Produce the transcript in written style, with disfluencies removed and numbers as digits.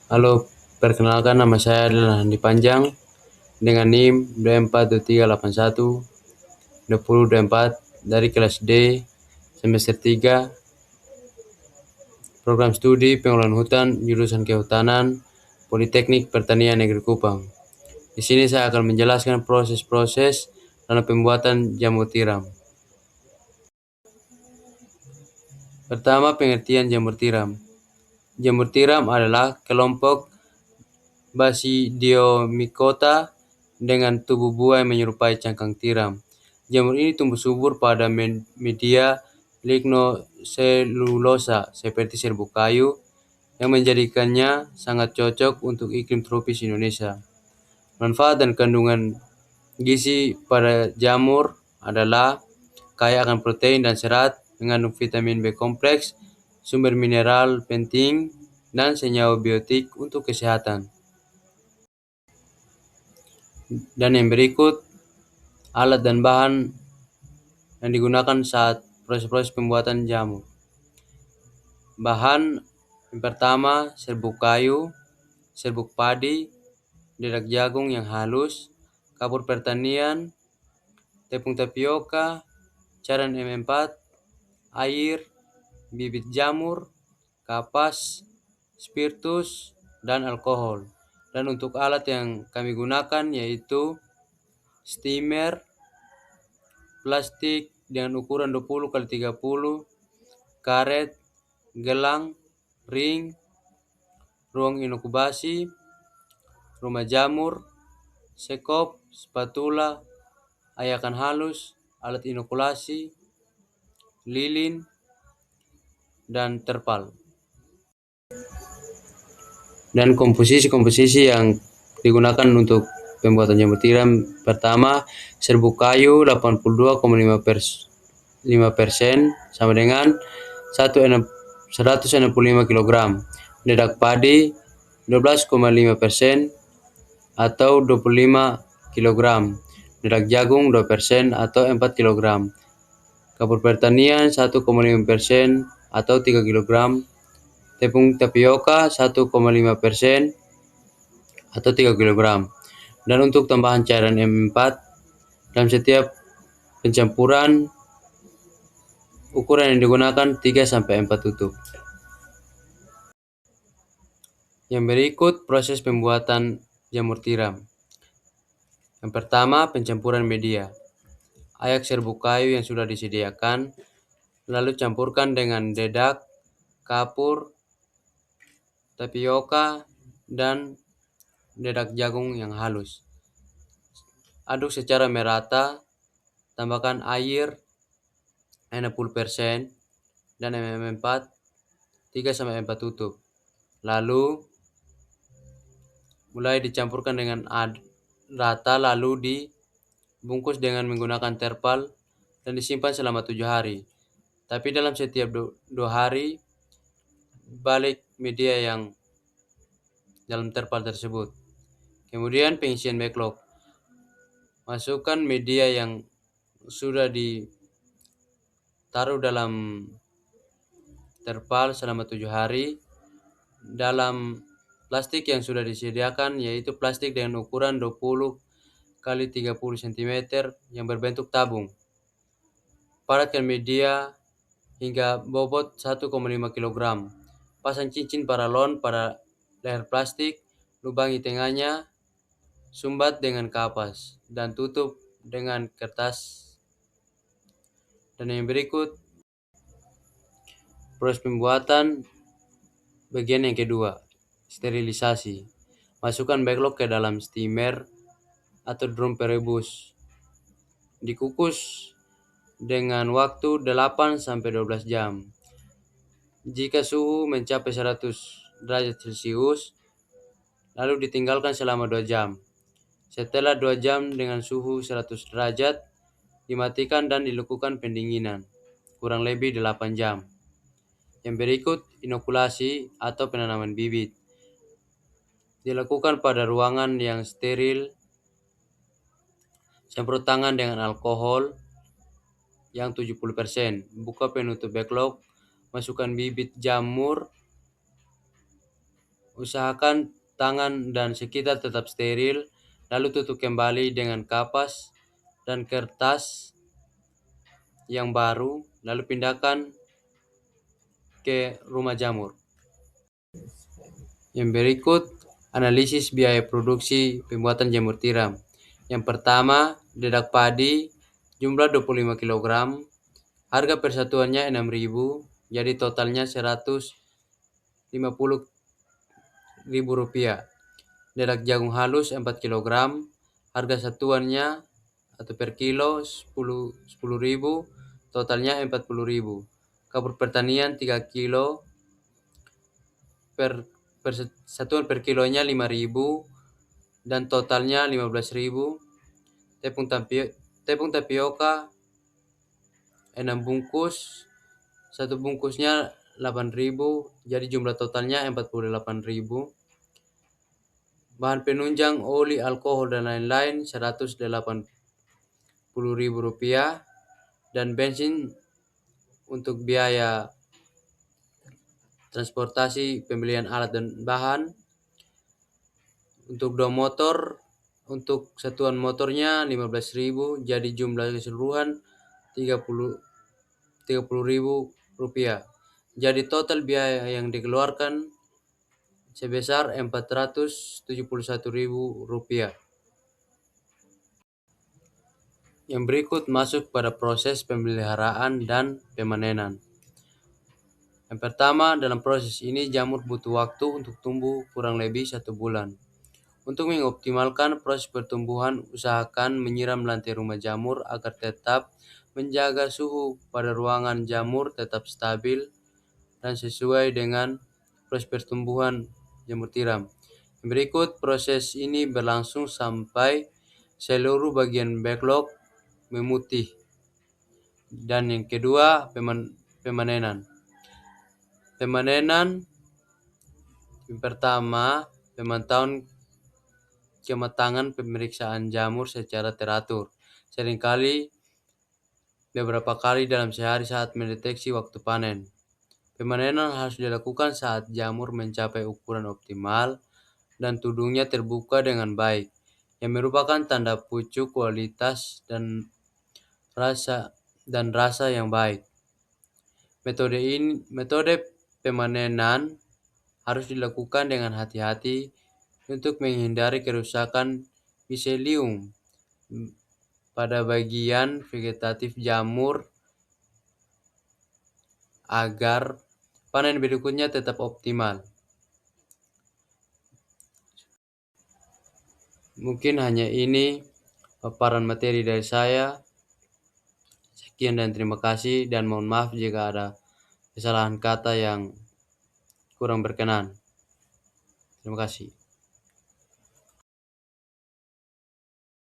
Halo, perkenalkan nama saya adalah Andi Panjang dengan NIM 242381 dari kelas D semester 3 program studi pengelolaan hutan jurusan Kehutanan Politeknik Pertanian Negeri Kupang. Di sini saya akan menjelaskan proses-proses dalam pembuatan jamur tiram. Pertama, pengertian jamur tiram. Jamur tiram adalah kelompok Basidiomycota dengan tubuh buah yang menyerupai cangkang tiram. Jamur ini tumbuh subur pada media lignoselulosa seperti serbuk kayu yang menjadikannya sangat cocok untuk iklim tropis Indonesia. Manfaat dan kandungan gizi pada jamur adalah kaya akan protein dan serat, mengandung vitamin B kompleks, sumber mineral penting, dan senyawa biotik untuk kesehatan. Dan yang berikut alat dan bahan yang digunakan saat proses-proses pembuatan jamur. Bahan yang pertama serbuk kayu, serbuk padi, dedak jagung yang halus, kapur pertanian, tepung tapioka, cairan M4, air, bibit jamur, kapas, spiritus, dan alkohol. Dan untuk alat yang kami gunakan yaitu steamer, plastik dengan ukuran 20 x 30, karet, gelang, ring, ruang inkubasi, rumah jamur, sekop, spatula, ayakan halus, alat inokulasi, lilin, dan terpal. Dan komposisi yang digunakan untuk pembuatan jamur tiram: pertama, serbuk kayu 82,5% sama dengan 165 kg. Dedak padi 12,5% atau 25 kg. Dedak jagung 2% atau 4 kg. Kapur pertanian 1,5% atau 3 kg. Tepung tapioka 1,5% atau 3 kg. Dan untuk tambahan cairan M4 dalam setiap pencampuran, ukuran yang digunakan 3-4 tutup. Yang berikut proses pembuatan jamur tiram. Yang pertama, pencampuran media. Ayak serbuk kayu yang sudah disediakan, lalu campurkan dengan dedak, kapur, tapioka, dan dedak jagung yang halus. Aduk secara merata, tambahkan air 60% dan MM4 3-4 tutup. Lalu mulai dicampurkan dengan rata, lalu dibungkus dengan menggunakan terpal dan disimpan selama 7 hari. Tapi dalam setiap 2 hari balik media yang dalam terpal tersebut. Kemudian pengisian backlog. Masukkan media yang sudah ditaruh dalam terpal selama 7 hari dalam plastik yang sudah disediakan, yaitu plastik dengan ukuran 20 x 30 cm yang berbentuk tabung. Padatkan media hingga bobot 1,5 kg. Pasang cincin paralon pada leher plastik, lubangi tengahnya, sumbat dengan kapas, dan tutup dengan kertas. Dan yang berikut proses pembuatan bagian yang kedua, sterilisasi. Masukkan backlog ke dalam steamer atau drum perebus. Dikukus dengan waktu 8-12 jam. Jika suhu mencapai 100 derajat Celcius, lalu ditinggalkan selama 2 jam. Setelah 2 jam dengan suhu 100 derajat, dimatikan dan dilakukan pendinginan, kurang lebih 8 jam. Yang berikut, inokulasi atau penanaman bibit. Dilakukan pada ruangan yang steril, semprot tangan dengan alkohol yang 70%. Buka penutup backlog, masukkan bibit jamur Usahakan tangan dan sekitar tetap steril, lalu tutup kembali dengan kapas dan kertas yang baru, lalu pindahkan ke rumah jamur. Yang berikut, analisis biaya produksi pembuatan jamur tiram. Yang pertama, dedak padi, jumlah 25 kg, harga persatuannya 6.000, jadi totalnya 150.000 rupiah. Dedak jagung halus 4 kg, harga satuannya atau per kilo 10.000, totalnya 40.000. Kapur pertanian 3 kilo, satuan per kilonya 5.000 dan totalnya 15.000. Tepung tapioka 6 bungkus, satu bungkusnya 8.000, jadi jumlah totalnya 48.000. Bahan penunjang oli, alkohol dan lain-lain 180.000 rupiah, dan bensin untuk biaya transportasi, pembelian alat dan bahan. Untuk dua motor, untuk satuan motornya 15.000, jadi jumlah keseluruhan 30.000 rupiah. Jadi total biaya yang dikeluarkan sebesar 471.000 rupiah. Yang berikut masuk pada proses pemeliharaan dan pemanenan. Yang pertama, dalam proses ini jamur butuh waktu untuk tumbuh kurang lebih 1 bulan. Untuk mengoptimalkan proses pertumbuhan, usahakan menyiram lantai rumah jamur agar tetap menjaga suhu pada ruangan jamur tetap stabil dan sesuai dengan proses pertumbuhan jamur tiram. Berikut proses ini berlangsung sampai seluruh bagian backlog memutih. Dan yang kedua, pemanenan. Pemanenan yang pertama, pemantauan kematangan pemeriksaan jamur secara teratur. Seringkali beberapa kali dalam sehari saat mendeteksi waktu panen. Pemanenan harus dilakukan saat jamur mencapai ukuran optimal dan tudungnya terbuka dengan baik, yang merupakan tanda pucuk, kualitas, dan rasa yang baik. Metode pemanenan harus dilakukan dengan hati-hati untuk menghindari kerusakan miselium pada bagian vegetatif jamur agar panen berikutnya tetap optimal. Mungkin hanya ini paparan materi dari saya. Sekian dan terima kasih, dan mohon maaf jika ada kesalahan kata yang kurang berkenan. Terima kasih.